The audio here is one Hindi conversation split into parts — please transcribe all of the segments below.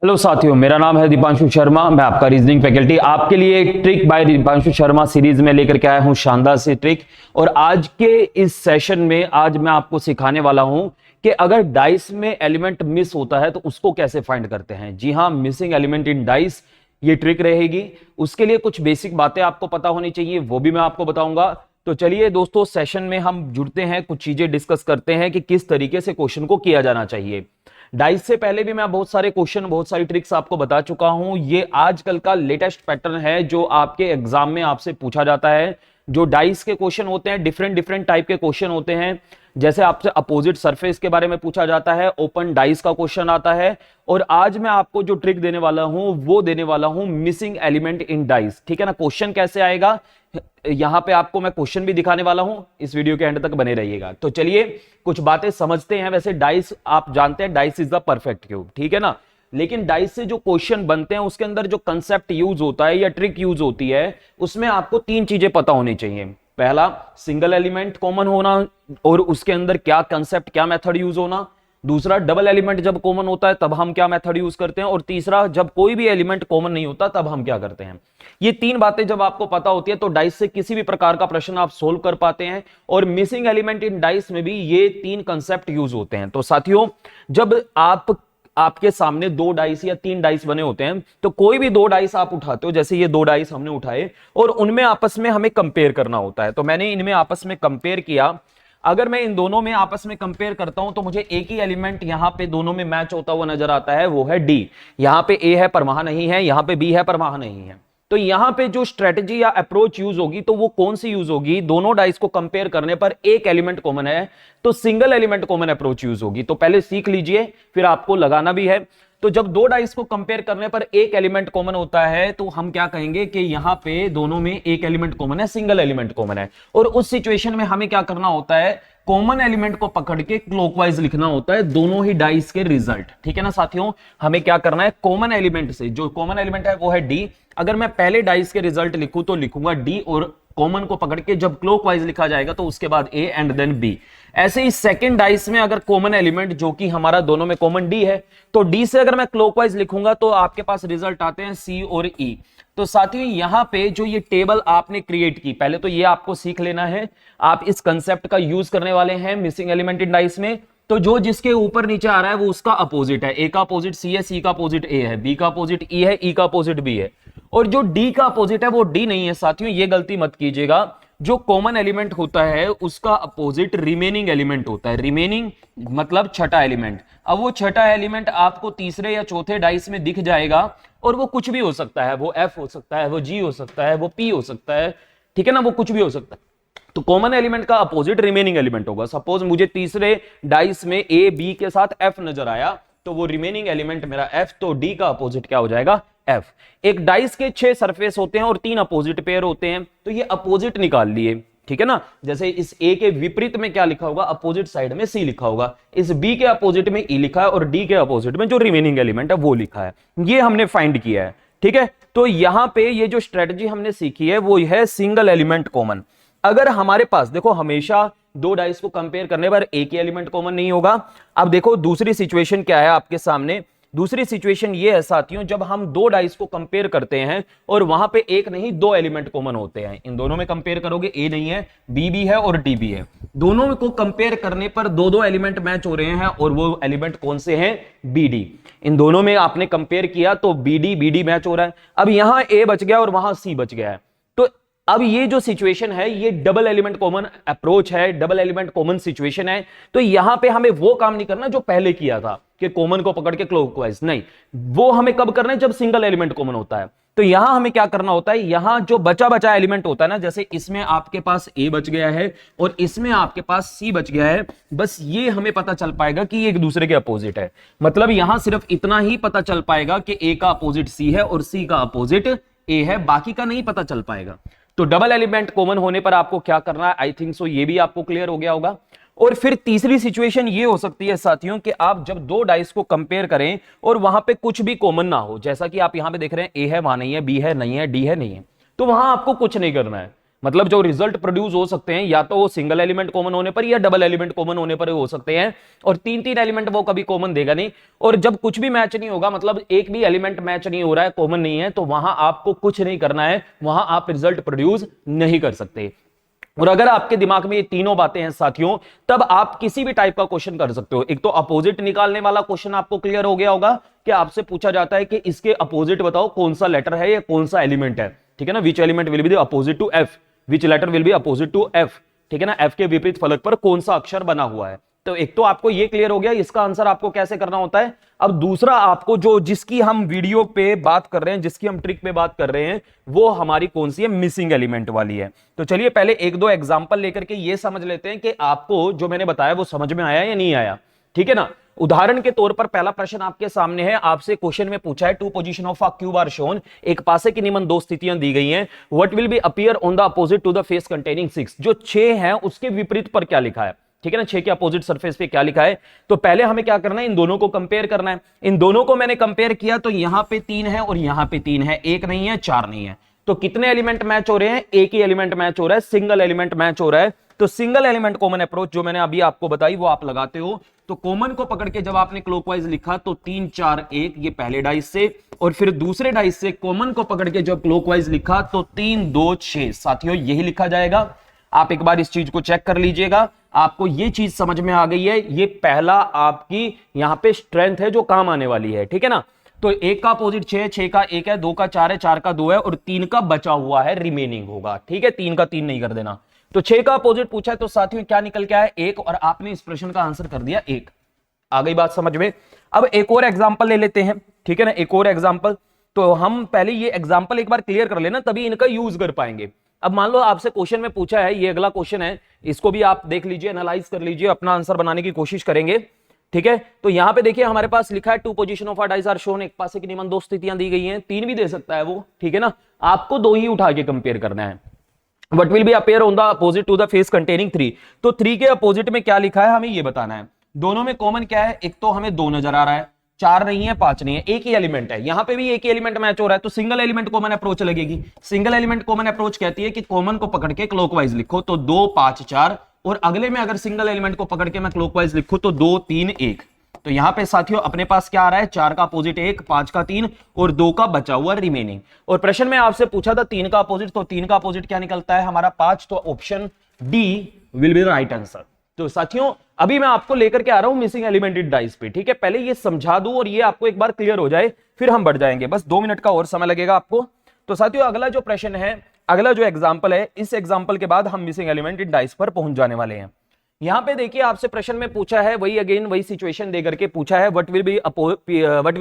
हेलो साथियों, मेरा नाम है दीपांशु शर्मा। मैं आपका रीजनिंग फैकल्टी आपके लिए एक trick bye Deepanshu Sharma series में लेकर के आया हूं, शानदार सी ट्रिक। और आज के इस सेशन में आज मैं आपको सिखाने वाला हूं कि अगर डाइस में एलिमेंट मिस होता है तो उसको कैसे फाइंड करते हैं। जी हां, मिसिंग एलिमेंट इन डाइस ये ट्रिक रहेगी। उसके लिए कुछ बेसिक बातें आपको पता होनी चाहिए, वो भी मैं आपको बताऊंगा। तो चलिए दोस्तों, सेशन में हम जुड़ते हैं, कुछ चीजें डिस्कस करते हैं कि किस तरीके से क्वेश्चन को किया जाना चाहिए। डाइस से पहले भी मैं बहुत सारे क्वेश्चन, बहुत सारी ट्रिक्स आपको बता चुका हूं। ये आजकल का लेटेस्ट पैटर्न है जो आपके एग्जाम में आपसे पूछा जाता है। जो डाइस के क्वेश्चन होते हैं, डिफरेंट डिफरेंट टाइप के क्वेश्चन होते हैं। जैसे आपसे अपोजिट सरफेस के बारे में पूछा जाता है, ओपन डाइस का क्वेश्चन आता है। और आज मैं आपको जो ट्रिक देने वाला हूं वो देने वाला हूं मिसिंग एलिमेंट इन डाइस। ठीक है ना। क्वेश्चन कैसे आएगा, यहां पे आपको मैं क्वेश्चन भी दिखाने वाला हूं। इस वीडियो के एंड तक बने रहिएगा। तो चलिए कुछ बातें समझते हैं। वैसे डाइस आप जानते हैं, dice is the perfect cube, ठीक है ना। लेकिन डाइस से जो क्वेश्चन बनते हैं उसके अंदर जो कंसेप्ट यूज होता है या ट्रिक यूज होती है, उसमें आपको तीन चीजें पता होनी चाहिए। पहला, सिंगल एलिमेंट कॉमन होना और उसके अंदर क्या कंसेप्ट, क्या मेथड यूज होना। दूसरा, डबल एलिमेंट जब कॉमन होता है तब हम क्या मेथड यूज करते हैं। और तीसरा, जब कोई भी एलिमेंट कॉमन नहीं होता तब हम क्या करते हैं। ये तीन बातें जब आपको पता होती है तो डाइस से किसी भी प्रकार का प्रश्न आप सोल्व कर पाते हैं। और मिसिंग एलिमेंट इन डाइस में भी ये तीन कंसेप्ट यूज होते हैं। तो साथियों, जब आपके सामने दो डाइस या तीन डाइस बने होते हैं तो कोई भी दो डाइस आप उठाते हो, जैसे ये दो डाइस हमने उठाए और उनमें आपस में हमें कंपेयर करना होता है। तो मैंने इनमें आपस में कंपेयर किया। अगर मैं इन दोनों में आपस में कंपेयर करता हूं तो मुझे एक ही एलिमेंट यहां पे दोनों में मैच होता हुआ नजर आता है, वो है डी। यहां पे ए है पर वहां नहीं है, यहां पे बी है पर वहां नहीं है। तो यहां पे जो स्ट्रेटजी या अप्रोच यूज होगी तो वो कौन सी यूज होगी, दोनों डाइस को कंपेयर करने पर एक एलिमेंट कॉमन है तो single element common approach use होगी। तो पहले सीख लीजिए, फिर आपको लगाना भी है। तो जब दो डाइस को कंपेयर करने पर एक एलिमेंट कॉमन होता है तो हम क्या कहेंगे कि यहां पे दोनों में एक एलिमेंट कॉमन है, सिंगल एलिमेंट कॉमन है। और उस सिचुएशन में हमें क्या करना होता है, कॉमन एलिमेंट को पकड़ के क्लॉकवाइज लिखना होता है दोनों ही डाइस के रिजल्ट। ठीक है ना साथियों, हमें क्या करना है, कॉमन एलिमेंट से, जो कॉमन एलिमेंट है वो है डी। अगर मैं पहले डाइस के रिजल्ट लिखूं तो लिखूंगा डी और कॉमन को पकड़ के जब क्लॉकवाइज लिखा जाएगा तो उसके बाद ए एंड देन बी। ऐसे ही सेकंड डाइस में अगर कॉमन एलिमेंट, जो कि हमारा दोनों में कॉमन डी है, तो डी से अगर मैं क्लॉकवाइज लिखूंगा तो आपके पास रिजल्ट आते हैं सी और ई। तो साथियों, यहां पे जो ये टेबल आपने क्रिएट की, पहले तो ये आपको सीख लेना है। आप इस कंसेप्ट का यूज करने वाले हैं मिसिंग एलिमेंट इन डाइस में। तो जो जिसके ऊपर नीचे आ रहा है वो उसका अपोजिट है। ए का अपोजिट सी है, सी का अपोजिट ए है, बी का अपोजिट ई है, ई का अपोजिट बी है। और जो डी का अपोजिट है वो डी नहीं है साथियों, ये गलती मत कीजिएगा। जो कॉमन एलिमेंट होता है उसका अपोजिट रिमेनिंग एलिमेंट होता है। रिमेनिंग मतलब छठा एलिमेंट। अब वो छठा एलिमेंट आपको तीसरे या चौथे डाइस में दिख जाएगा और वो कुछ भी हो सकता है। वो एफ हो सकता है, वो जी हो सकता है, वो पी हो सकता है। ठीक है ना, वो कुछ भी हो सकता है। तो कॉमन एलिमेंट का अपोजिट रिमेनिंग एलिमेंट होगा। सपोज मुझे तीसरे डाइस में ए बी के साथ एफ नजर आया तो वो रिमेनिंग एलिमेंट मेरा एफ, तो डी का अपोजिट क्या हो जाएगा, एफ। एक डाइस के 6 सरफेस होते हैं और 3 अपोजिट पेयर होते हैं, तो ये अपोजिट निकाल लिए। ठीक है ना। जैसे इस ए के विपरीत में क्या लिखा होगा, अपोजिट साइड में सी लिखा होगा। इस बी के अपोजिट में ई लिखा है और डी के अपोजिट में जो रिमेनिंग एलिमेंट है वो लिखा है। ये हमने फाइंड किया है। ठीक है। तो यहां पे ये जो स्ट्रेटजी हमने सीखी है वो है सिंगल एलिमेंट कॉमन। अगर हमारे पास, देखो, हमेशा दो डाइस को कंपेयर करने पर एक ही एलिमेंट कॉमन नहीं होगा। अब देखो दूसरी सिचुएशन क्या है आपके सामने। दूसरी सिचुएशन ये है साथियों, जब हम दो डाइस को कंपेयर करते हैं और वहां पे एक नहीं दो एलिमेंट कॉमन होते हैं। इन दोनों में कंपेयर करोगे, ए नहीं है, बी भी है और डी भी है। दोनों को कंपेयर करने पर दो दो एलिमेंट मैच हो रहे हैं और वो एलिमेंट कौन से हैं, बी डी। इन दोनों में आपने कंपेयर किया तो बी डी मैच हो रहा है। अब यहां ए बच गया और वहां सी बच गया है। तो अब ये जो सिचुएशन है ये डबल एलिमेंट कॉमन अप्रोच है, डबल एलिमेंट कॉमन सिचुएशन है। तो यहां पे हमें वो काम नहीं करना जो पहले किया था कि कॉमन को पकड़ के क्लॉकवाइज, नहीं। वो हमें कब करना है, जब सिंगल एलिमेंट कॉमन होता है। तो यहां हमें क्या करना होता है, यहां जो बचा बचा एलिमेंट होता है ना, जैसे इसमें आपके पास ए बच गया है और इसमें आपके पास सी बच गया है, बस ये हमें पता चल पाएगा कि ये एक दूसरे के अपोजिट है। मतलब यहां सिर्फ इतना ही पता चल पाएगा कि ए का अपोजिट सी है और सी का अपोजिट ए है, बाकी का नहीं पता चल पाएगा। तो डबल एलिमेंट कॉमन होने पर आपको क्या करना है, आई थिंक सो ये भी आपको क्लियर हो गया होगा। और फिर तीसरी सिचुएशन ये हो सकती है साथियों कि आप जब दो डाइस को कंपेयर करें और वहां पे कुछ भी कॉमन ना हो, जैसा कि आप यहां पे देख रहे हैं, ए है वहां नहीं है, बी है नहीं है, डी है नहीं है, तो वहां आपको कुछ नहीं करना है। मतलब जो रिजल्ट प्रोड्यूस हो सकते हैं या तो वो सिंगल एलिमेंट कॉमन होने पर या डबल एलिमेंट कॉमन होने पर हो सकते हैं, और तीन तीन एलिमेंट वो कभी कॉमन देगा नहीं। और जब कुछ भी मैच नहीं होगा, मतलब एक भी एलिमेंट मैच नहीं हो रहा है, कॉमन नहीं है, तो वहां आपको कुछ नहीं करना है, वहां आप रिजल्ट प्रोड्यूस नहीं कर सकते। और अगर आपके दिमाग में ये तीनों बातें हैं साथियों, तब आप किसी भी टाइप का क्वेश्चन कर सकते हो। एक तो अपोजिट निकालने वाला क्वेश्चन आपको क्लियर हो गया होगा कि आपसे पूछा जाता है कि इसके अपोजिट बताओ कौन सा लेटर है या कौन सा एलिमेंट है, ठीक है ना। Which element will be the opposite to F, which letter will be opposite to F, ठीक है ना। एफ के विपरीत फलक पर कौन सा अक्षर बना हुआ है। तो एक तो आपको ये क्लियर हो गया इसका आंसर आपको कैसे करना होता है। अब दूसरा, आपको जो जिसकी हम वीडियो पे बात कर रहे हैं, जिसकी हम ट्रिक पे बात कर रहे हैं, वो हमारी कौन सी है, मिसिंग एलिमेंट वाली है। तो चलिए पहले एक दो एग्जांपल लेकर के ये समझ लेते हैं कि आपको जो मैंने बताया वो समझ में आया या नहीं आया, ठीक है ना। उदाहरण के तौर पर पहला प्रश्न आपके सामने है, आपसे क्वेश्चन में पूछा है two position of a cube are shown, एक पासे की निम्न दो स्थितियां दी गई हैं, what will be appear on the opposite to the face containing 6, जो 6 है उसके विपरीत पर क्या लिखा है, ठीक है ना। 6 के अपोजिट सरफेस पे क्या लिखा है। तो पहले हमें क्या करना है, इन दोनों को कंपेयर करना है। इन दोनों को मैंने कंपेयर किया तो यहां पे 3 है और यहां पे 3 है, एक नहीं है, 4 नहीं है। तो कितने एलिमेंट मैच हो रहे हैं, एक ही एलिमेंट मैच हो रहा है, सिंगल एलिमेंट मैच हो रहा है। तो सिंगल एलिमेंट कॉमन अप्रोच जो मैंने अभी आपको बताई वो आप लगाते हो। तो कॉमन को पकड़ के जब आपने क्लॉकवाइज लिखा तो 3 4 1 ये पहले डाइस से, और फिर दूसरे डाइस से कॉमन को पकड़ के जब क्लॉकवाइज लिखा तो 3 2 6। साथियों यही लिखा जाएगा। आप एक बार इस चीज को चेक कर लीजिएगा, आपको ये चीज समझ में आ गई है। ये पहला आपकी यहां पे स्ट्रेंथ है जो काम आने वाली है, ठीक है ना। तो एक का अपोजिट 6, 6 का 1 है, 2 का 4 है, 4 का 2 है, और 3 का बचा हुआ है, रिमेनिंग होगा, ठीक है। 3 का 3 नहीं कर देना। तो 6 का अपोजिट पूछा है, तो साथियों क्या निकल के आया, 1, और आपने इस प्रश्न का आंसर कर दिया 1। आ गई बात समझ में। अब एक और एग्जांपल ले लेते हैं, ठीक है ना, एक और एग्जांपल। तो हम पहले ये एग्जांपल एक बार क्लियर कर लेना, तभी इनका यूज कर पाएंगे। अब मान लो आपसे क्वेश्चन में पूछा है, ये अगला क्वेश्चन है, इसको भी आप देख लीजिए, एनालाइज कर लीजिए, अपना आंसर बनाने की कोशिश करेंगे, ठीक है। तो यहां पे देखिए हमारे पास लिखा है two position of a dice are shown, एक पासे की निम्न दो स्थितियां दी गई हैं, 3 भी दे सकता है वो, ठीक है ना। आपको 2 ही उठा के कंपेयर करना है। What will be appear on the opposite to the face containing 3, तो 3 के अपोजिट में क्या लिखा है हमें ये बताना है। दोनों में कॉमन क्या है, एक तो हमें 2 नजर आ रहा है, 4 नहीं है, 5 नहीं है, एक ही एलिमेंट है। यहां पे भी एक ही एलिमेंट मैच हो रहा है, तो सिंगल एलिमेंट कॉमन अप्रोच लगेगी। सिंगल एलिमेंट कॉमन अप्रोच कहती है कि कॉमन को पकड़ के क्लॉकवाइज लिखो तो 2 5 4, और अगले में अगर सिंगल एलिमेंट को पकड़ के मैं क्लॉकवाइज लिखूं तो 2 3 1। तो यहां पे साथियों अपने पास क्या आ रहा है, 4 का अपोजिट 1, 5 का 3, और 2 का बचा हुआ रिमेनिंग। और प्रश्न में आपसे पूछा था 3 का अपोजिट, तो 3 का अपोजिट क्या निकलता है हमारा 5, तो option D will be the right answer. तो साथियों अभी मैं आपको लेकर के आ रहा हूं मिसिंग एलिमेंट इन डाइस पे, ठीक है। पहले ये समझा दूं और ये आपको एक बार क्लियर हो जाए, फिर हम बढ़ जाएंगे। बस 2 मिनट का और समय लगेगा आपको। तो साथियों अगला जो प्रश्न है, अगला जो एग्जांपल है, इस एग्जांपल के बाद हम मिसिंग एलिमेंट इन डाइस पर पहुंच जाने वाले हैं। यहां पे देखिए आपसे प्रश्न में पूछा है, वही अगेन वही सिचुएशन देकर के पूछा है, what will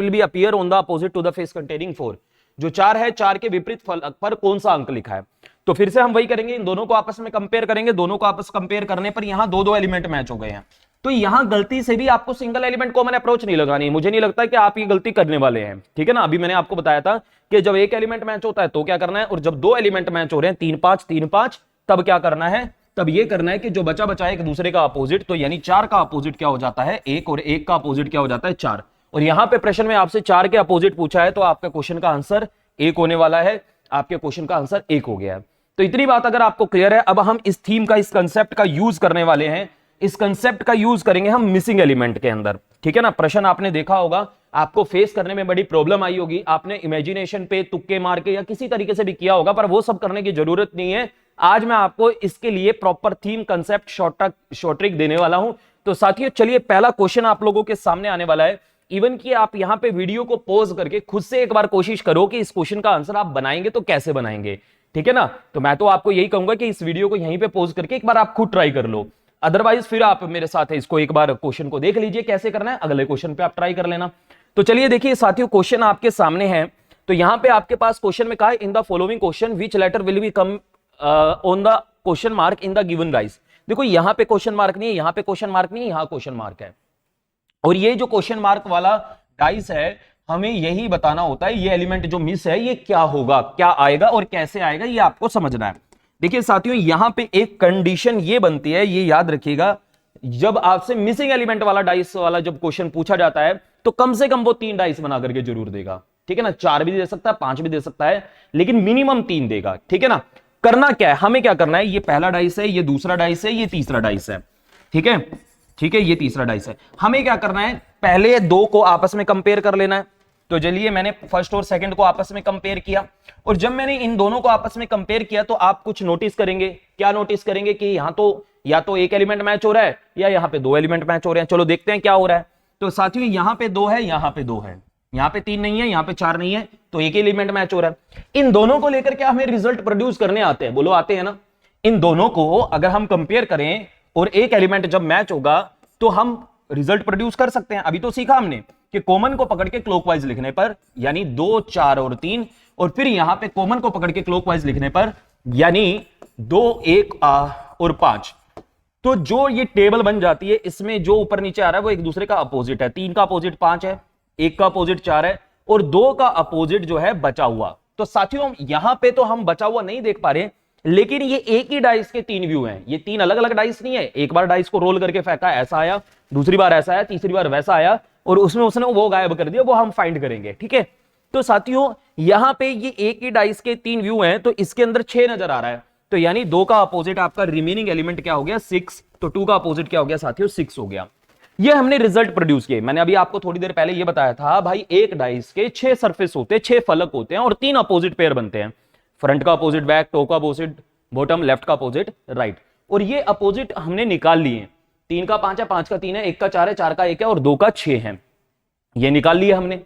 be appear on the opposite to the face containing 4, जो 4 है, 4 के विपरीत फलक पर कौन सा अंक लिखा है। तो फिर से हम वही करेंगे, इन दोनों को आपस में कंपेयर करेंगे। दोनों को आपस कंपेयर करने पर यहां 2 2 एलिमेंट मैच हो गए हैं। तो यहां गलती से भी आपको सिंगल एलिमेंट कॉमन अप्रोच नहीं लगानी। मुझे नहीं लगता कि आप ये गलती करने वाले हैं, ठीक है ना। अभी मैंने आपको बताया था कि जब एक एलिमेंट मैच होता है तो क्या करना है, और जब 2 एलिमेंट मैच हो रहे हैं 3 5 3 5, तब क्या करना है, तब ये करना है कि जो बचा बचा एक दूसरे का अपोजिट, तो यानी 4 का अपोजिट क्या हो जाता है 1, और 1 का अपोजिट क्या हो जाता है 4। और यहां पे प्रश्न में आपसे 4 के अपोजिट पूछा है, तो आपका क्वेश्चन का आंसर 1 होने वाला है। आपके क्वेश्चन का आंसर 1 हो गया है। तो इतनी बात अगर आपको क्लियर है, अब हम इस थीम का, इस कंसेप्ट का यूज करने वाले हैं। इस कंसेप्ट का यूज करेंगे हम मिसिंग एलिमेंट के अंदर, ठीक है ना। प्रश्न आपने देखा होगा, आपको फेस करने में बड़ी प्रॉब्लम आई होगी, आपने इमेजिनेशन पे तुक्के मार के या किसी तरीके से भी किया होगा, पर वो सब करने की जरूरत नहीं है। आज मैं आपको इसके लिए proper theme, concept, short trick देने वाला हूं। तो साथियों चलिए पहला क्वेश्चन आप लोगों के सामने आने वाला है। इवन कि आप यहां पे वीडियो को पॉज करके खुद से एक बार कोशिश करो कि इस क्वेश्चन का आंसर आप बनाएंगे तो कैसे बनाएंगे, ठीक है ना। तो मैं तो आपको यही कहूंगा कि इस वीडियो को यहीं पे पॉज करके एक बार आप खुद ट्राई कर लो, अदरवाइज फिर आप मेरे साथ इसको एक बार क्वेश्चन को देख लीजिए कैसे करना है, अगले क्वेश्चन पे आप ट्राई कर लेना। तो चलिए देखिए साथियों क्वेश्चन आपके सामने है। तो यहां पे आपके पास क्वेश्चन में कहा है, in the following question which letter will be come on the question mark in the given dice. देखो यहां पे क्वेश्चन मार्क नहीं है, यहां पे क्वेश्चन मार्क नहीं है, यहां क्वेश्चन मार्क है। और ये जो क्वेश्चन मार्क वाला डाइस है, हमें यही बताना होता है ये एलिमेंट जो मिस है ये क्या होगा, क्या आएगा और कैसे आएगा, ये आपको समझना है। देखिए साथियों यहां पे एक कंडीशन ये बनती है, ये याद रखिएगा, जब आपसे मिसिंग एलिमेंट वाला डाइस वाला जब क्वेश्चन पूछा जाता है तो कम से कम वो 3 डाइस बना करके जरूर देगा, ठीक है ना। 4 भी दे सकता है, 5 भी दे सकता है, लेकिन मिनिमम 3 देगा, ठीक है ना। करना क्या है, हमें क्या करना है, ये पहला डाइस है, ये दूसरा डाइस है, ये तीसरा डाइस है, ठीक है, ठीक है, ये तीसरा डाइस है। हमें क्या करना है, पहले दो को आपस में कंपेयर कर लेना है। तो चलिए मैंने फर्स्ट और सेकंड को आपस में कंपेयर किया, और जब मैंने इन दोनों को आपस में कंपेयर किया तो आप कुछ नोटिस करेंगे। क्या नोटिस करेंगे कि यहां तो या तो एक एलिमेंट मैच हो रहा है या यहां पे दो एलिमेंट मैच हो रहे हैं। चलो देखते हैं क्या हो रहा है। तो साथियों यहां पे दो है, यहां पे दो है, यहां पे तीन नहीं है, यहां पे चार नहीं है, तो एक एलिमेंट मैच हो रहा है। इन दोनों को लेकर क्या हमें रिजल्ट प्रोड्यूस करने आते हैं, बोलो आते हैं ना। इन दोनों को अगर हम कंपेयर करें और एक एलिमेंट जब मैच होगा तो हम रिजल्ट प्रोड्यूस कर सकते हैं। अभी तो सीखा हमने कि कॉमन को पकड़ के क्लॉकवाइज लिखने पर यानी 2, 4 और 3, और फिर यहां पे कॉमन को पकड़ के क्लॉकवाइज लिखने पर यानी 2, 1 और 5, तो जो ये टेबल बन जाती है इसमें जो ऊपर नीचे आ रहा है वो एक दूसरे का अपोजिट है। 3 का अपोजिट 5 है, 1 का अपोजिट 4 है, और 2 का अपोजिट जो है बचा हुआ। तो साथियों यहां पे तो हम बचा हुआ नहीं देख पा रहे, लेकिन ये एक ही डाइस के 3 व्यू हैं। ये 3 अलग अलग डाइस नहीं है। एक बार डाइस को रोल करके फेंका, ऐसा आया, दूसरी बार ऐसा आया, तीसरी बार वैसा आया, और उसमें उसने वो गायब कर दिया, वो हम फाइंड करेंगे, ठीक है। तो साथियों यहां पे ये एक ही डाइस के 3 व्यू हैं, तो इसके अंदर 6 नजर आ रहा है। तो यानी 2 का अपोजिट आपका रिमेनिंग एलिमेंट क्या हो गया, 6। तो 2 का अपोजिट क्या हो गया साथियों, 6 हो गया। ये हमने रिजल्ट प्रोड्यूस किए। मैंने अभी आपको थोड़ी देर पहले ये बताया था भाई, एक डाइस के 6 सरफेस होते हैं, 6 फलक होते हैं, और 3 अपोजिट पेयर बनते हैं। फ्रंट का अपोजिट बैक, टो का अपोजिट बॉटम, लेफ्ट का अपोजिट राइट। और ये अपोजिट हमने निकाल लिए। 3 का 5 है, 5 का 3 है, 1 का 4 है, 4 का 1 है, और 2 का 6 है। ये निकाल लिए हमने,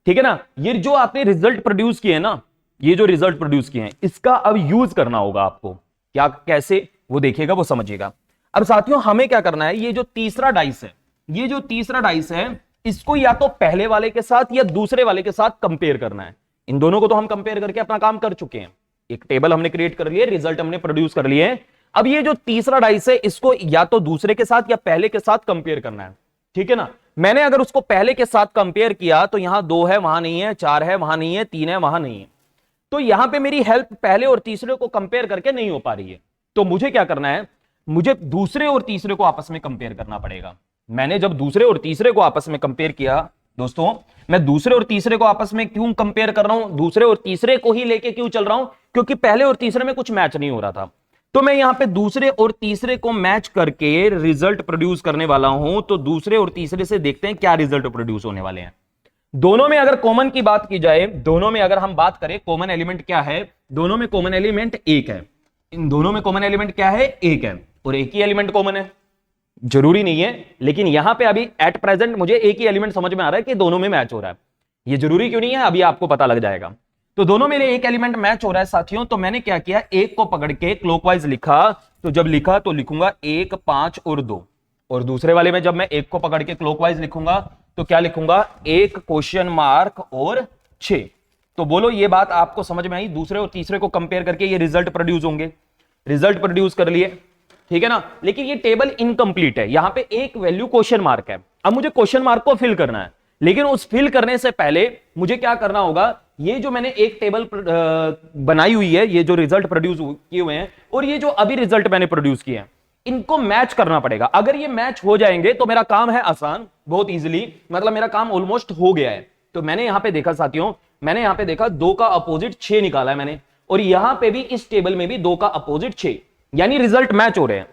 ठीक है ना। ये जो आपने रिजल्ट प्रोड्यूस किए ना, ये जो रिजल्ट प्रोड्यूस किए हैं, इसका अब यूज करना होगा आपको। क्या, कैसे, वो देखिएगा, वो समझिएगा। अब साथियों हमें क्या करना है, ये जो तीसरा डाइस है, ये जो तीसरा डाइस है, इसको या तो पहले वाले के साथ या दूसरे वाले के साथ कंपेयर करना है। इन दोनों को तो हम कंपेयर करके अपना काम कर चुके हैं। एक टेबल हमने क्रिएट कर लिए, रिजल्ट हमने प्रोड्यूस कर लिए। अब ये जो तीसरा डाइस है, इसको या तो दूसरे के साथ या पहले के साथ कंपेयर करना है, ठीक है ना। मैंने अगर उसको पहले के साथ कंपेयर किया तो यहां 2 है, वहां नहीं है, 4 है, वहां नहीं है, 3 है, वहां नहीं है। तो यहां पे मेरी हेल्प पहले और तीसरे को कंपेयर करके नहीं हो पा रही है। तो मुझे क्या करना है, मुझे दूसरे और तीसरे को आपस में कंपेयर करना पड़ेगा। मैंने जब दूसरे और तीसरे को आपस में कंपेयर किया, दोस्तों मैं दूसरे और तीसरे को आपस में क्यों कंपेयर कर रहा हूं, दूसरे और तीसरे को ही लेके क्यों चल रहा हूं, क्योंकि पहले और तीसरे में कुछ मैच नहीं हो रहा था। तो मैं यहां पे दूसरे और तीसरे को मैच करके रिजल्ट प्रोड्यूस करने वाला हूं। तो दूसरे और तीसरे से देखते हैं क्या रिजल्ट प्रोड्यूस होने वाले हैं। दोनों में अगर कॉमन की बात की जाए, दोनों में अगर हम बात करें कॉमन एलिमेंट क्या है, दोनों में कॉमन एलिमेंट 1 है। इन दोनों में कॉमन एलिमेंट क्या है, 1 है, और एक ही एलिमेंट कॉमन है। जरूरी नहीं है, लेकिन यहां पे अभी एट प्रेजेंट मुझे एक ही एलिमेंट समझ में आ रहा है कि दोनों में मैच हो रहा है। ये जरूरी क्यों नहीं है, अभी आपको पता लग जाएगा। तो दोनों में एक एलिमेंट मैच हो रहा है साथियों। तो मैंने क्या किया, एक को पकड़ के क्लॉकवाइज लिखा। तो जब लिखा तो लिखूंगा 1, 5 और 2, और दूसरे वाले में जब मैं एक को पकड़ के क्लॉकवाइज लिखूंगा तो क्या लिखूंगा, 1 क्वेश्चन मार्क और 6। तो बोलो ये बात आपको समझ में आई। दूसरे और तीसरे को कंपेयर करके ये रिजल्ट प्रोड्यूस होंगे। रिजल्ट प्रोड्यूस कर लिए, ठीक है ना। लेकिन ये टेबल इनकंप्लीट है, यहां पे एक वैल्यू क्वेश्चन मार्क है। अब मुझे क्वेश्चन मार्क को फिल करना है, लेकिन उस फिल करने से पहले मुझे क्या करना होगा, ये जो मैंने एक टेबल बनाई हुई है, ये जो रिजल्ट प्रोड्यूस किए हुए हैं, और ये जो अभी रिजल्ट मैंने प्रोड्यूस किए हैं, इनको मैच करना पड़ेगा। अगर ये मैच हो जाएंगे तो मेरा काम है आसान, बहुत इजीली, मतलब मेरा काम ऑलमोस्ट हो गया है। तो मैंने यहां पे देखा साथियों, मैंने यहां पे देखा 2 का अपोजिट 6 निकाला है मैंने, और यहां पे भी इस टेबल में भी 2 का अपोजिट 6, यानी रिजल्ट मैच हो रहे हैं।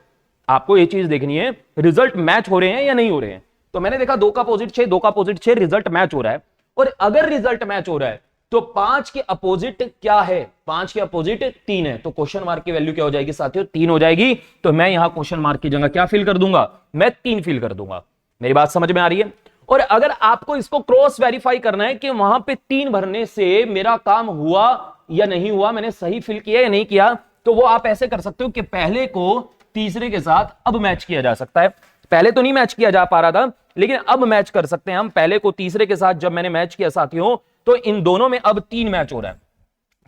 आपको ये चीज देखनी है, रिजल्ट मैच हो रहे हैं या नहीं हो रहे हैं। तो मैंने देखा 2 का अपोजिट 6, 2 का अपोजिट 6, रिजल्ट मैच हो रहा है। और अगर रिजल्ट मैच हो रहा है तो 5 के अपोजिट क्या है, 5 के अपोजिट 3 है। तो क्वेश्चन मार्क की वैल्यू क्या हो जाएगी साथियों, 3 हो जाएगी। तो मैं यहां क्वेश्चन मार्क की जगह क्या फिल कर दूंगा, मैं 3 फिल कर दूंगा। मेरी बात समझ में आ रही है। और अगर आपको इसको क्रॉस वेरीफाई करना है कि वहां पे 3 भरने से मेरा काम हुआ या नहीं हुआ, मैंने सही फिल किया या नहीं किया, तो वो आप ऐसे कर सकते हो कि पहले को तीसरे के साथ अब मैच किया जा सकता है। पहले तो नहीं मैच किया जा पा रहा था, लेकिन अब मैच कर सकते हैं हम। पहले को तीसरे के साथ जब मैंने मैच किया साथियों, तो इन दोनों में अब 3 मैच हो रहा है,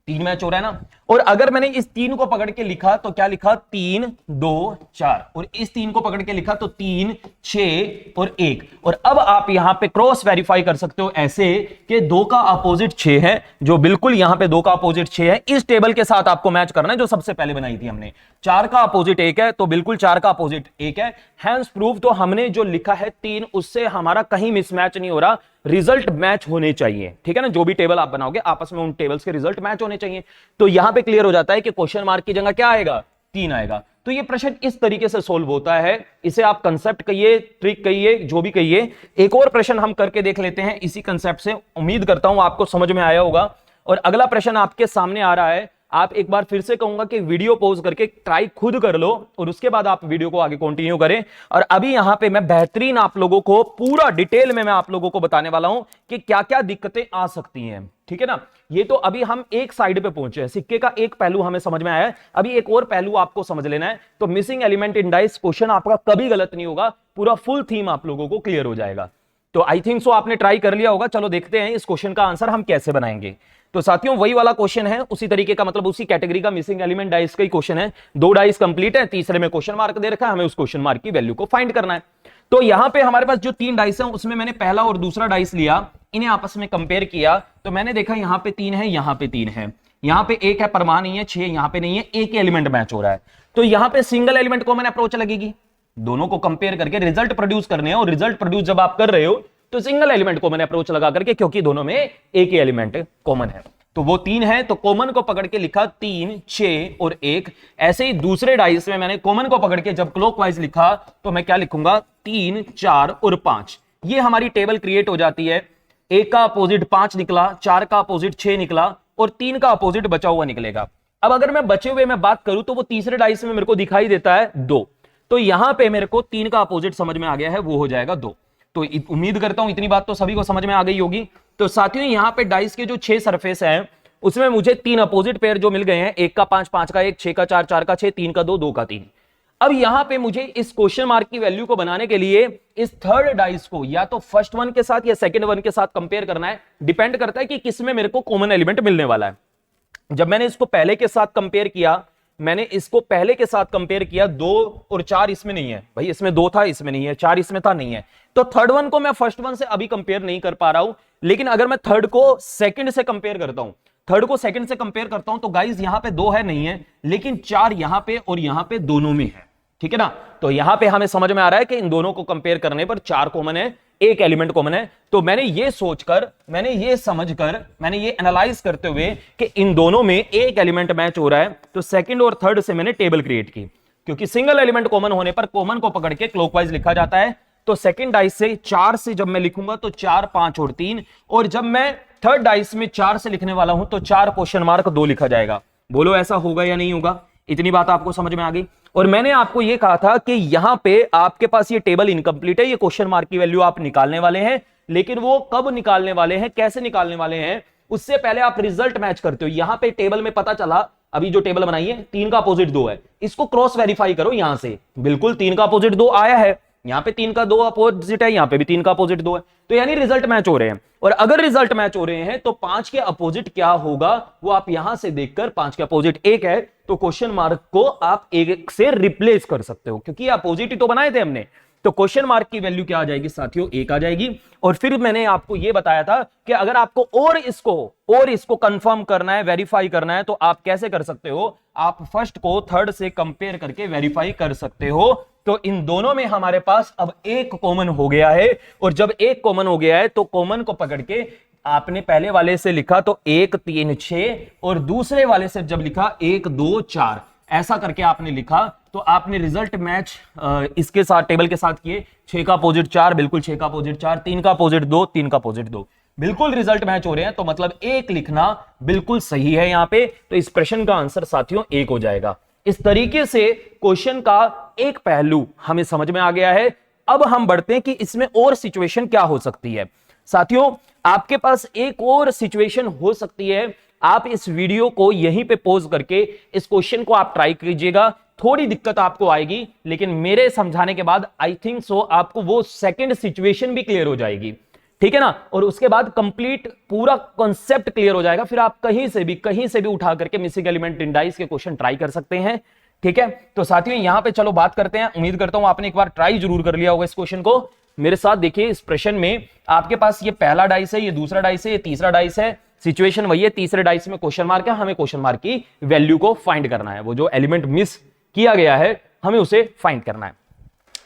3 मैच हो रहा है ना। और अगर मैंने इस 3 को पकड़ के लिखा तो क्या लिखा, 3, 2, 4, और इस 3 को पकड़ के लिखा तो 3, 6 और 1। और अब आप यहां पे क्रॉस वेरीफाई कर सकते हो ऐसे कि 2 का अपोजिट 6 है, जो बिल्कुल यहां पे 2 का अपोजिट 6 है, इस टेबल के साथ आपको मैच करना है जो सबसे पहले बनाई थी हमने। 4 का अपोजिट 1 है, तो बिल्कुल 4 का अपोजिट 1 है। हैंस प्रूफ, तो हमने जो लिखा है 3, उससे हमारा कहीं मिसमैच नहीं हो रहा। रिजल्ट मैच होने चाहिए, ठीक है ना। जो भी टेबल आप बनाओगे आपस में उन टेबल्स के रिजल्ट मैच होने चाहिए। तो यहां पे क्लियर हो जाता है कि क्वेश्चन मार्क की जगह क्या आएगा, 3 आएगा। तो ये प्रश्न इस तरीके से सोल्व होता है। इसे आप कंसेप्ट कहिए, ट्रिक कहिए, जो भी कहिए। एक और प्रश्न हम करके देख लेते हैं इसी कंसेप्ट से। उम्मीद करता हूं आपको समझ में आया होगा। और अगला प्रश्न आपके सामने आ रहा है। आप एक बार फिर से कहूंगा कि वीडियो पॉज करके ट्राई खुद कर लो और उसके बाद आप वीडियो को आगे कंटिन्यू करें। और अभी यहां पे मैं बेहतरीन आप लोगों को पूरा डिटेल में मैं आप लोगों को बताने वाला हूं कि क्या क्या दिक्कतें आ सकती हैं, ठीक है ना। ये तो अभी हम एक साइड पे पहुंचे हैं, सिक्के का एक पहलू हमें समझ में आया है। अभी एक और पहलू आपको समझ लेना है। तो missing element in dice question आपका कभी गलत नहीं होगा, पूरा फुल थीम आप लोगों को क्लियर हो जाएगा। तो आई थिंक सो आपने ट्राई कर लिया होगा। चलो देखते हैं इस क्वेश्चन का आंसर हम कैसे बनाएंगे। तो साथियों वही वाला क्वेश्चन है, उसी तरीके का, मतलब उसी कैटेगरी का मिसिंग एलिमेंट डाइस का ही क्वेश्चन है। 2 डाइस कंप्लीट है, तीसरे में क्वेश्चन मार्क दे रखा है, हमें उस क्वेश्चन मार्क की वैल्यू को फाइंड करना है। तो यहां पे हमारे पास जो 3 डाइस हैं उसमें मैंने पहला और दूसरा डाइस लिया, इन्हें आपस में कंपेयर किया। तो मैंने देखा यहां पे 3 है, यहां पे 3 है, यहां पे 1 है, परमाणु नहीं है, 6 यहां पे नहीं है, एक ही एलिमेंट मैच हो रहा है। तो यहां पे सिंगल एलिमेंट कॉमन अप्रोच लगेगी, दोनों को कंपेयर करके रिजल्ट प्रोड्यूस करने हैं। और रिजल्ट प्रोड्यूस जब आप कर रहे हो तो सिंगल एलिमेंट कॉमन अप्रोच लगा करके, क्योंकि दोनों में एक ही एलिमेंट कॉमन है। तो वो 3 है, तो कॉमन को पकड़ के लिखा 3, 6 और 1। ऐसे ही दूसरे डाइस में मैंने कॉमन को पकड़ के जब क्लॉकवाइज लिखा तो मैं क्या लिखूंगा, 3, 4 और 5। ये हमारी टेबल क्रिएट हो जाती है। 1 का अपोजिट 5 निकला, 4 का अपोजिट 6 निकला और 3 का अपोजिट बचा हुआ निकलेगा। अब अगर मैं बचे हुए में बात करूं तो वो तीसरे डाइस में मेरे को दिखाई देता है 2। तो यहां पे मेरे को 3 का अपोजिट समझ में आ गया है, वो हो जाएगा 2। तो उम्मीद करता हूं इतनी बात तो सभी को समझ में आ गई होगी। तो साथियों यहां पे डाइस के जो 6 सरफेस हैं उसमें मुझे 3 अपोजिट पेयर जो मिल गए हैं, 1 का 5, 5 का 1, 6 का 4, 4 का 6, 3 का 2, 2 का 3। अब यहां पे मुझे इस क्वेश्चन मार्क की वैल्यू को बनाने के लिए इस थर्ड डाइस को या तो फर्स्ट वन के साथ या सेकंड वन के साथ कंपेयर करना है। डिपेंड करता है कि किसमें मेरे को कॉमन एलिमेंट मिलने वाला है। जब मैंने इसको पहले के साथ कंपेयर किया, मैंने इसको पहले के साथ कंपेयर किया, 2 और 4 इसमें नहीं है भाई, इसमें 2 था, इसमें नहीं है, 4 इसमें था, नहीं है। तो थर्ड वन को मैं फर्स्ट वन से अभी कंपेयर नहीं कर पा रहा हूं। लेकिन अगर मैं थर्ड को सेकंड से कंपेयर करता हूं, तो गाइस यहां पे 2 है, नहीं है, लेकिन 4 यहां पे और यहां पे दोनों में है, ठीक है ना। तो यहां पे हमें समझ में आ रहा है कि इन दोनों को कंपेयर करने पर 4 कॉमन है, 1 एलिमेंट कॉमन है। तो मैंने ये सोचकर, मैंने ये समझकर, मैंने ये एनालाइज करते हुए कि इन दोनों में एक एलिमेंट मैच हो रहा है, तो सेकंड और थर्ड से मैंने टेबल क्रिएट की। क्योंकि सिंगल एलिमेंट कॉमन होने पर कॉमन को पकड़ के क्लॉकवाइज लिखा जाता है। तो सेकंड डाइस से 4 से जब मैं लिखूंगा तो 4, 5 और 3, और जब मैं थर्ड डाइस में 4 से लिखने वाला हूं तो 4 क्वेश्चन मार्क 2 लिखा जाएगा। बोलो ऐसा होगा या नहीं होगा? इतनी बात आपको समझ में आ गई। और मैंने आपको यह कहा था कि यहां पे आपके पास ये टेबल इनकम्प्लीट है, ये क्वेश्चन मार्क की वैल्यू आप निकालने वाले हैं, लेकिन वो कब निकालने वाले हैं, कैसे निकालने वाले हैं, उससे पहले आप रिजल्ट मैच करते हो। यहां पे टेबल में पता चला, अभी जो टेबल बनाई है 3 का अपोजिट 2 है, इसको क्रॉस वेरीफाई करो यहां से। बिल्कुल 3 का अपोजिट 2 आया है, यहां पे 3 का 2 अपोजिट है, यहां पे भी 3 का अपोजिट 2 है, तो यानी रिजल्ट मैच हो रहे हैं। और अगर रिजल्ट मैच हो रहे हैं तो 5 के अपोजिट क्या होगा वो आप यहां से देखकर, 5 के अपोजिट 1 है तो क्वेश्चन मार्क को आप 1 से रिप्लेस कर सकते हो, क्योंकि अपोजिट ही तो बनाए थे हमने। तो क्वेश्चन मार्क की वैल्यू क्या आ जाएगी साथियों, 1 आ जाएगी। और फिर मैंने आपको यह बताया था कि अगर आपको और इसको कंफर्म करना है, वेरीफाई करना है, तो आप कैसे कर सकते हो, आप फर्स्ट को थर्ड से कंपेयर करके वेरीफाई कर सकते हो। तो इन दोनों में हमारे पास अब 1 कॉमन हो गया है, और जब 1 कॉमन हो गया है तो कॉमन को पकड़ के आपने पहले वाले से लिखा तो 1, 3, 6, और दूसरे वाले से जब लिखा 1, 2, 4, ऐसा करके आपने लिखा। तो आपने रिजल्ट मैच इसके साथ, टेबल के साथ किए। 6 का अपोजिट 4, बिल्कुल 6 का अपोजिट 4, 3 का अपोजिट 2, 3 का अपोजिट 2, बिल्कुल रिजल्ट मैच हो रहे हैं। तो मतलब 1 लिखना बिल्कुल सही है यहां पे। तो इस प्रश्न का आंसर साथियों 1 हो जाएगा। इस तरीके से क्वेश्चन का एक पहलू हमें समझ में आ गया है। अब हम बढ़ते हैं कि इसमें और सिचुएशन क्या हो सकती है। साथियों आपके पास एक और सिचुएशन हो सकती है। आप इस वीडियो को यहीं पे पॉज करके इस क्वेश्चन को आप ट्राई कीजिएगा। थोड़ी दिक्कत आपको आएगी, लेकिन मेरे समझाने के बाद आई थिंक सो आपको वो सेकंड सिचुएशन भी क्लियर हो जाएगी, ठीक है ना। और उसके बाद कंप्लीट पूरा कॉन्सेप्ट क्लियर हो जाएगा। फिर आप कहीं से भी उठा करके मिसिंग एलिमेंट इन डाइस के क्वेश्चन ट्राई कर सकते हैं, ठीक है। तो साथियों यहां पे चलो बात करते हैं। उम्मीद करता हूं आपने एक बार ट्राई जरूर कर लिया होगा इस क्वेश्चन को। मेरे साथ देखिए, इस प्रश्न में आपके पास ये पहला डाइस है, ये दूसरा डाइस है, ये तीसरा डाइस है। सिचुएशन वही है, तीसरे डाइस में क्वेश्चन मार्क है, हमें क्वेश्चन मार्क की वैल्यू को फाइंड करना है। वो जो एलिमेंट मिस किया गया है हमें उसे फाइंड करना है।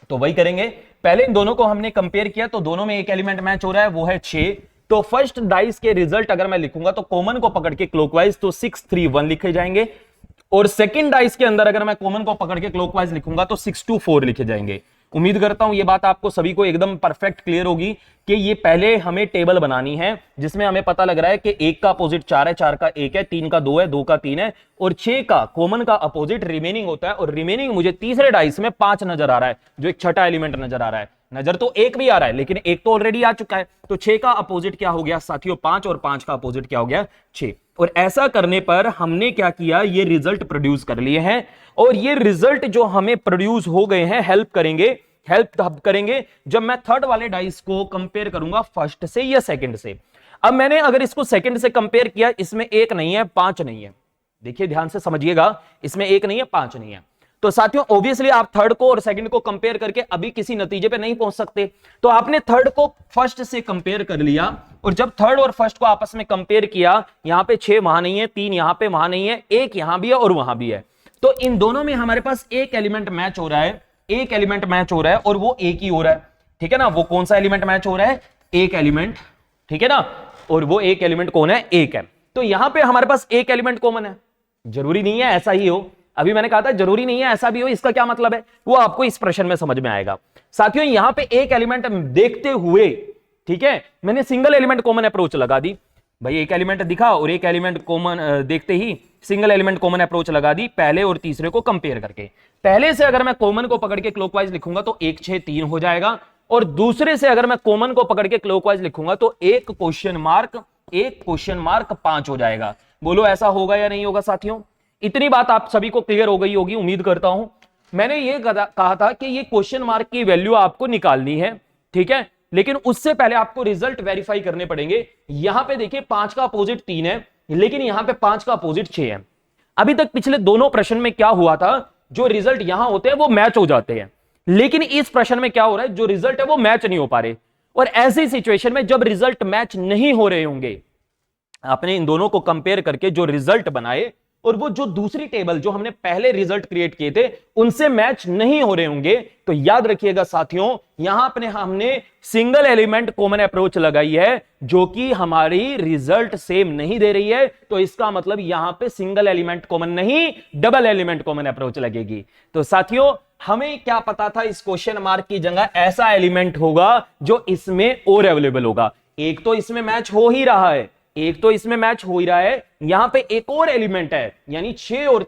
तो वही करेंगे। पहले इन दोनों को हमने कंपेयर किया तो दोनों में एक एलिमेंट मैच हो रहा है, वो है 6। तो फर्स्ट डाइस के रिजल्ट अगर मैं लिखूंगा तो कॉमन को पकड़ के क्लॉकवाइज तो 6 3 1 लिखे जाएंगे, और सेकंड डाइस के अंदर अगर मैं कॉमन को पकड़ के क्लॉकवाइज लिखूंगा तो 6 2 4 लिखे जाएंगे। उम्मीद करता हूं ये बात आपको सभी को एकदम परफेक्ट क्लियर होगी कि ये पहले हमें टेबल बनानी है जिसमें हमें पता लग रहा है कि 1 का अपोजिट 4 है, 4 का 1 है, 3 का 2 है, 2 का 3 है, और 6 का कॉमन का अपोजिट रिमेनिंग होता है, और रिमेनिंग मुझे तीसरे डाइस में 5 नजर आ रहा है, जो एक छठा एलिमेंट नजर आ रहा है। नजर तो 1 भी आ रहा है लेकिन 1 तो ऑलरेडी आ चुका है, तो 6 का अपोजिट क्या हो गया साथियों 5, और 5 का अपोजिट क्या हो गया 6। और ऐसा करने पर हमने क्या किया, ये रिजल्ट प्रोड्यूस कर लिए हैं, और ये रिजल्ट जो हमें प्रोड्यूस हो गए हैं हेल्प करेंगे जब मैं थर्ड वाले डाइस को कंपेयर करूंगा फर्स्ट से या सेकंड से। अब मैंने अगर इसको सेकंड से कंपेयर किया, इसमें 1 नहीं है 5 नहीं है, देखिए ध्यान से समझिएगा, इसमें 1 नहीं है 5 नहीं है, तो साथियों ऑब्वियसली आप थर्ड को और सेकंड को कंपेयर करके अभी किसी नतीजे पे नहीं पहुंच सकते। तो आपने थर्ड को फर्स्ट से कंपेयर कर लिया, और जब थर्ड और फर्स्ट को आपस में कंपेयर किया, यहां पे 6 वहां नहीं है, 3 यहां पे वहां नहीं है, 1 यहां भी है और वहां भी है, तो इन दोनों में हमारे पास एक एलिमेंट मैच हो रहा है, एक एलिमेंट मैच हो रहा है, और वो एक ही हो रहा है, ठीक है ना। वो कौन सा एलिमेंट मैच हो रहा है, एक एलिमेंट, ठीक है ना, और वो एक एलिमेंट कौन है, एक है। तो यहां पे हमारे पास एक एलिमेंट कॉमन है, जरूरी नहीं है ऐसा ही हो, अभी मैंने कहा था जरूरी नहीं है ऐसा भी हो, इसका क्या मतलब है वो आपको इस प्रश्न में समझ में आएगा। साथियों यहां पे एक एलिमेंट देखते हुए, ठीक है, मैंने सिंगल एलिमेंट कॉमन अप्रोच लगा दी, भाई एक एलिमेंट दिखा और एक एलिमेंट कॉमन देखते ही सिंगल एलिमेंट कॉमन अप्रोच लगा दी, पहले और तीसरे को कंपेयर करके। पहले से अगर मैं कॉमन को पकड़ के क्लॉकवाइज लिखूंगा तो 1 6 3 हो जाएगा, और दूसरे से अगर मैं कॉमन को पकड़ के क्लॉकवाइज लिखूंगा तो एक क्वेश्चन मार्क 5 हो जाएगा। बोलो ऐसा होगा या नहीं होगा साथियों, इतनी बात आप सभी को क्लियर हो गई होगी उम्मीद करता हूं। मैंने ये कहा था कि ये क्वेश्चन मार्क की वैल्यू आपको निकालनी है, ठीक है, लेकिन उससे पहले आपको रिजल्ट वेरीफाई करने पड़ेंगे। यहां पे देखिए 5 का अपोजिट 3 है, लेकिन यहां पे 5 का अपोजिट 6 है। अभी तक पिछले दोनों प्रश्न में क्या हुआ था, जो रिजल्ट यहां होते हैं वो मैच हो जाते हैं, लेकिन इस प्रश्न में क्या हो रहा है, जो रिजल्ट है वो मैच नहीं हो पा रहे। और ऐसी सिचुएशन में जब रिजल्ट मैच नहीं हो रहे होंगे, आपने इन दोनों को कंपेयर करके जो रिजल्ट बनाए और वो जो दूसरी टेबल जो हमने पहले रिजल्ट क्रिएट किए थे उनसे मैच नहीं हो रहे होंगे, तो याद रखिएगा साथियों यहां पर हमने सिंगल एलिमेंट कॉमन अप्रोच लगाई है जो कि हमारी रिजल्ट सेम नहीं दे रही है, तो इसका मतलब यहां पे सिंगल एलिमेंट कॉमन नहीं डबल एलिमेंट कॉमन अप्रोच लगेगी। तो साथियों हमें क्या पता था, इस क्वेश्चन मार्क की जगह ऐसा एलिमेंट होगा जो इसमें और अवेलेबल होगा। एक तो इसमें मैच हो ही रहा है, यहां पे एक और एलिमेंट है, यानी 6 और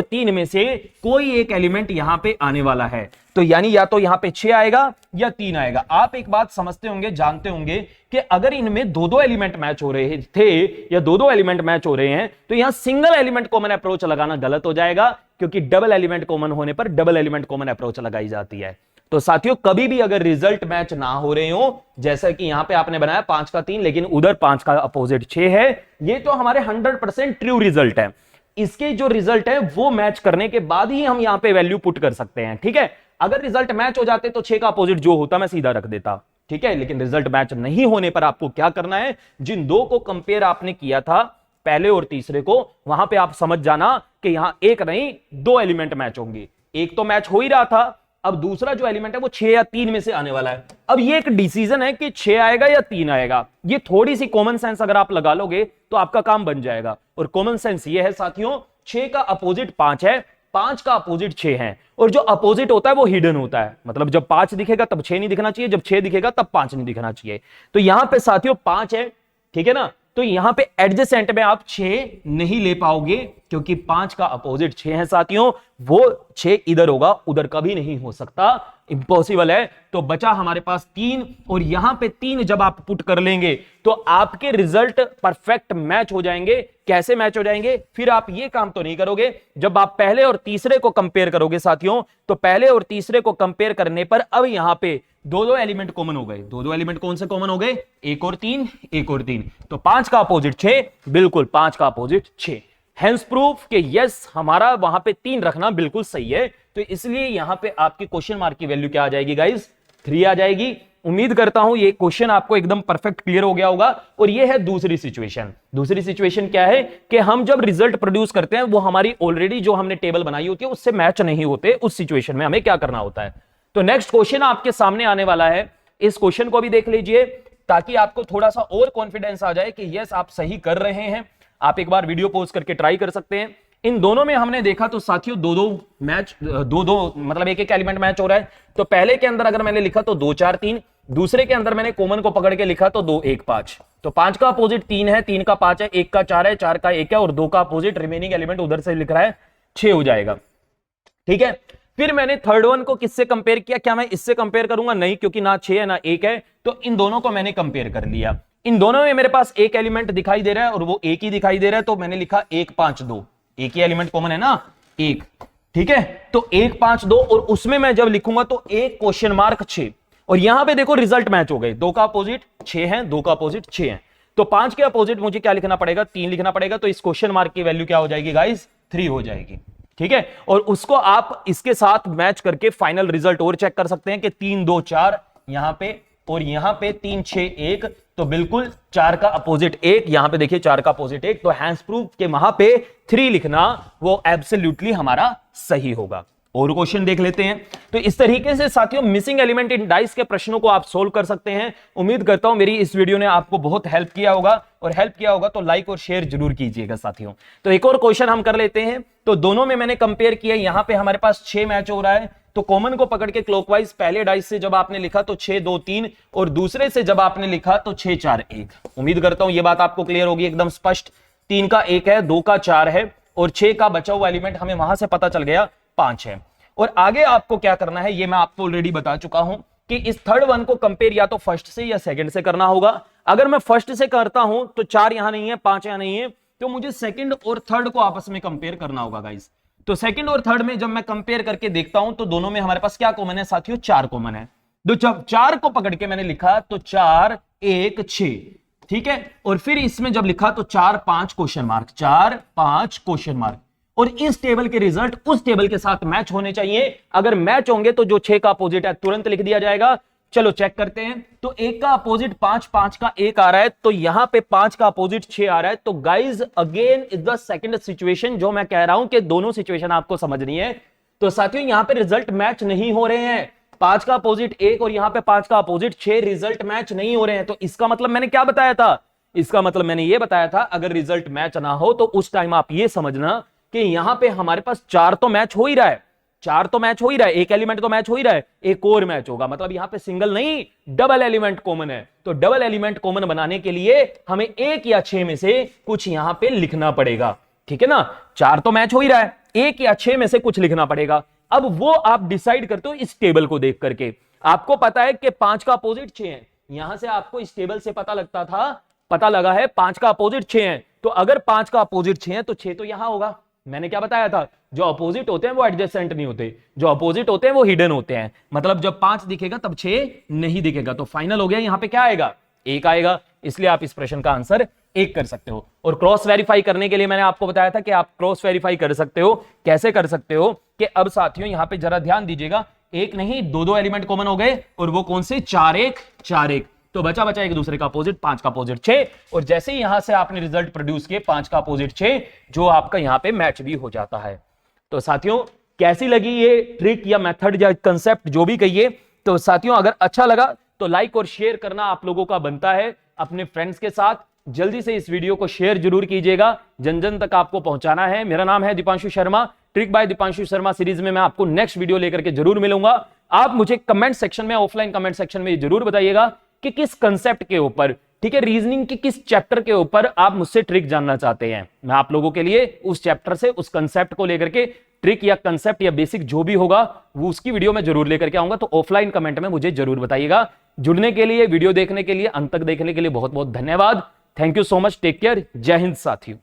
3 में से कोई एक एलिमेंट यहां पे आने वाला है। तो यानी या तो यहां पे 6 आएगा या 3 आएगा। आप एक बात समझते होंगे, जानते होंगे कि अगर इनमें दो एलिमेंट मैच हो रहे थे या दो एलिमेंट मैच हो रहे हैं तो यहां सिंगल एलिमेंट कॉमन अप्रोच लगाना गलत हो जाएगा, क्योंकि डबल एलिमेंट कॉमन होने पर डबल एलिमेंट कॉमन अप्रोच लगाई जाती है। तो साथियों कभी भी अगर रिजल्ट मैच ना हो रहे हो, जैसा कि यहां पे आपने बनाया 5 का 3 लेकिन उधर 5 का अपोजिट 6 है, ये तो हमारे 100% ट्रू रिजल्ट है। इसके जो रिजल्ट है वो मैच करने के बाद ही हम यहां पे वैल्यू पुट कर सकते हैं, ठीक है। अगर रिजल्ट मैच हो जाते तो 6 का अपोजिट जो होता मैं सीधा रख देता, ठीक है, लेकिन रिजल्ट मैच नहीं होने पर आपको क्या करना है, जिन दो को कंपेयर आपने किया था पहले और तीसरे को, वहां पे आप समझ जाना कि यहां एक नहीं 2 एलिमेंट मैच होंगे। एक तो मैच हो ही रहा था, अब दूसरा जो एलिमेंट है वो 6 या 3 में से आने वाला है। अब ये एक डिसीजन है कि 6 आएगा या 3 आएगा, ये थोड़ी सी कॉमन सेंस अगर आप लगा लोगे तो आपका काम बन जाएगा। और कॉमन सेंस ये है साथियों, 6 का अपोजिट 5 है, 5 का अपोजिट 6 है, और जो अपोजिट होता है वो हिडन होता है, मतलब जब 5 दिखेगा तब 6 नहीं दिखना चाहिए, जब 6 दिखेगा तब 5 नहीं दिखना चाहिए। तो यहां पे साथियों 5 है, ठीक है ना, तो यहां पे एडजेसेंट में आप 6 नहीं ले पाओगे, क्योंकि 5 का अपोजिट 6 है साथियों, वो 6 इधर होगा उधर कभी नहीं हो सकता, इंपॉसिबल है। तो बचा हमारे पास 3, और यहां पे 3 जब आप पुट कर लेंगे तो आपके रिजल्ट परफेक्ट मैच हो जाएंगे। कैसे मैच हो जाएंगे, फिर आप ये काम तो नहीं करोगे, जब आप पहले और तीसरे को कंपेयर करोगे साथियों, तो पहले और तीसरे को कंपेयर करने पर अब यहां पे दो एलिमेंट कॉमन हो गए। दो एलिमेंट कौन से कॉमन हो गए, 1 और 3, 1 और 3, तो 5 का अपोजिट 6, बिल्कुल 5 का अपोजिट 6। हेंस प्रूफ कि यस हमारा वहां पे 3 रखना बिल्कुल सही है। तो इसलिए यहां पे आपकी क्वेश्चन मार्क की वैल्यू क्या आ जाएगी गाइस, 3 आ जाएगी। उम्मीद करता हूं ये क्वेश्चन आपको एकदम परफेक्ट क्लियर हो गया होगा। और ये है दूसरी सिचुएशन। दूसरी सिचुएशन क्या है कि हम जब रिजल्ट प्रोड्यूस करते हैं वो हमारी ऑलरेडी जो हमने टेबल बनाई होती है उससे मैच नहीं होते, उस सिचुएशन में हमें क्या करना होता है। तो नेक्स्ट क्वेश्चन आपके सामने आने वाला है, इस क्वेश्चन को भी देख लीजिए ताकि आपको थोड़ा सा और कॉन्फिडेंस आ जाए कि यस आप सही कर रहे हैं। आप एक बार वीडियो पॉज करके ट्राई कर सकते हैं। इन दोनों में हमने देखा तो साथियों दो मैच, दो मतलब एक एलिमेंट मैच हो रहा है। तो पहले के अंदर अगर मैंने लिखा तो 2 4 3, दूसरे के अंदर मैंने कॉमन को पकड़ के लिखा तो 2 1 5। तो 5 का अपोजिट 3 है, 3 का 5 है, 1 का 4 है, 4 का 1 है और 2 का अपोजिट रिमेनिंग एलिमेंट उधर से लिख रहा है 6 हो जाएगा। ठीक है, फिर मैंने थर्ड वन को किससे कंपेयर किया? क्या मैं इससे कंपेयर करूंगा? नहीं, क्योंकि ना 6 है ना 1 है। तो इन दोनों को मैंने कंपेयर कर लिया। इन दोनों में मेरे पास एक एलिमेंट दिखाई दे रहा है और वो एक ही दिखाई दे रहा है, तो मैंने लिखा 1 5 2। एक ही एलिमेंट कॉमन है ना, 1। ठीक है, तो 1 5 2 और उसमें मैं जब लिखूंगा तो 1 क्वेश्चन मार्क 6। और यहां पे देखो रिजल्ट मैच हो गए, 2 का अपोजिट 6 है, 2 का अपोजिट 6 है। तो 5 के अपोजिट मुझे क्या लिखना पड़ेगा? 3 लिखना पड़ेगा। तो इस क्वेश्चन मार्क की वैल्यू क्या हो जाएगी गाइस? 3 हो जाएगी। ठीक है, और उसको आप इसके साथ मैच करके फाइनल रिजल्ट और चेक कर सकते हैं कि 3 2 4 यहां पे और यहां पे 3 6 1। तो बिल्कुल 4 का अपोजिट 1, यहां पे देखिए 4 का अपोजिट 1। तो हैंस प्रूफ के वहां पे 3 लिखना वो एब्सोल्युटली हमारा सही होगा। और क्वेश्चन देख लेते हैं। तो इस तरीके से साथियों मिसिंग एलिमेंट इन डाइस के प्रश्नों को आप सोल्व कर सकते हैं। उम्मीद करता हूं मेरी इस वीडियो ने आपको बहुत हेल्प किया होगा, और हेल्प किया होगा तो लाइक और शेयर जरूर कीजिएगा साथियों। तो एक और क्वेश्चन हम कर लेते हैं। तो दोनों में मैंने कंपेयर किया, यहां पे हमारे पास 6 मैच हो रहा है। तो कॉमन को पकड़ के क्लॉकवाइज पहले डाइस से जब आपने लिखा तो 6 2 3 और दूसरे से जब आपने लिखा तो 6 4 1। उम्मीद करता हूं यह बात आपको क्लियर होगी एकदम स्पष्ट। 3 का 1 है, 2 का 4 है और 6 का बचा हुआ एलिमेंट हमें वहां से पता चल गया 5 है। और आगे आपको क्या करना है ये मैं आपको ऑलरेडी बता चुका हूं कि इस थर्ड वन को कंपेयर या तो फर्स्ट से या सेकंड से करना होगा। अगर मैं फर्स्ट से करता हूं तो 4 यहां नहीं है, 5 यहां नहीं है, तो मुझे सेकंड और थर्ड को आपस में कंपेयर करना होगा गाइस। तो सेकंड और थर्ड में जब मैं कंपेयर करके देखता हूं तो दोनों में हमारे पास क्या कॉमन है साथियों? 4 कॉमन है। तो जब 4 को पकड़ के मैंने लिखा तो 4 1 6। ठीक है, और फिर इसमें जब लिखा तो 4 5 क्वेश्चन मार्क, 4 5 क्वेश्चन मार्क। और इस टेबल के रिजल्ट उस टेबल के साथ मैच होने चाहिए। अगर मैच होंगे तो जो 6 का अपोजिट है तुरंत लिख दिया जाएगा। चलो चेक करते हैं। तो 1 का अपोजिट 5, 5 का 1 आ रहा है, तो यहां पे 5 का अपोजिट 6 आ रहा है। तो guys again is the second situation, जो मैं कह रहा हूं कि दोनों सिचुएशन आपको समझनी है। तो साथियों यहां पे रिजल्ट मैच नहीं हो रहे हैं। 5 का अपोजिट 1 और यहां पे 5 का अपोजिट 6, रिजल्ट मैच नहीं हो रहे हैं। तो इसका मतलब मैंने क्या बताया था? इसका मतलब मैंने ये बताया था अगर रिजल्ट मैच ना हो तो उस टाइम आप ये समझना कि यहां पे हमारे पास 4 तो मैच हो ही रहा है, 4 तो मैच हो ही रहा है, एक एलिमेंट तो मैच हो ही रहा है, एक और मैच होगा। मतलब यहां पे सिंगल नहीं डबल एलिमेंट कॉमन है। तो डबल एलिमेंट कॉमन बनाने के लिए हमें 1 या 6 में से कुछ यहां पे लिखना पड़ेगा। ठीक है ना, 4 तो मैच हो ही रहा है, 1 या 6 में से कुछ लिखना पड़ेगा। अब वो आप डिसाइड करते हो इस टेबल को देख करके। आपको पता है कि 5 का अपोजिट 6 है, यहां से आपको इस टेबल से पता लगता था, पता लगा है 5 का अपोजिट 6 है। तो अगर 5 का अपोजिट 6 है तो 6 तो यहां होगा। मैंने क्या बताया था? जो अपोजिट होते हैं वो एडजेसेंट नहीं होते, जो अपोजिट होते हैं वो हिडन होते हैं। मतलब जब 5 दिखेगा तब 6 नहीं दिखेगा। तो फाइनल हो गया, यहां पे क्या आएगा? 1 आएगा। इसलिए आप इस प्रश्न का आंसर 1 कर सकते हो। और क्रॉस वेरीफाई करने के लिए मैंने आपको बताया था कि आप क्रॉस वेरीफाई कर सकते हो। कैसे कर सकते हो? कि अब साथियों यहां पे जरा ध्यान दीजिएगा, 1 नहीं 2 एलिमेंट कॉमन हो गए, और वो कौन से? 4 1 4 1। तो बचा एक दूसरे का अपोजिट, 5 का अपोजिट 6। और जैसे ही यहां से आपने रिजल्ट प्रोड्यूस किए 5 का अपोजिट 6, जो आपका यहां पे मैच भी हो जाता है। तो साथियों कैसी लगी ये ट्रिक या मेथड या कंसेप्ट, जो भी कहिए। तो साथियों अगर अच्छा लगा तो लाइक और शेयर करना आप लोगों का बनता है अपने फ्रेंड्स के साथ। जल्दी से इस वीडियो को शेयर जरूर कीजिएगा, जन जन तक आपको पहुंचाना है। मेरा नाम है Deepanshu Sharma. Trick bye Deepanshu Sharma series में मैं आपको नेक्स्ट वीडियो लेकर के जरूर मिलूंगा। आप मुझे कमेंट सेक्शन में, ऑफलाइन कमेंट सेक्शन में जरूर बताइएगा कि किस कंसेप्ट के ऊपर, ठीक है, रीजनिंग के किस चैप्टर के ऊपर आप मुझसे ट्रिक जानना चाहते हैं। मैं आप लोगों के लिए उस चैप्टर से, उस कंसेप्ट को लेकर के ट्रिक या कंसेप्ट या बेसिक जो भी होगा वो उसकी वीडियो में जरूर लेकर के आऊंगा। तो ऑफलाइन कमेंट में मुझे जरूर बताइएगा। जुड़ने के लिए, वीडियो देखने के लिए, अंत तक देखने के लिए बहुत बहुत धन्यवाद। Thank you so much. Take care. जय हिंद साथियों।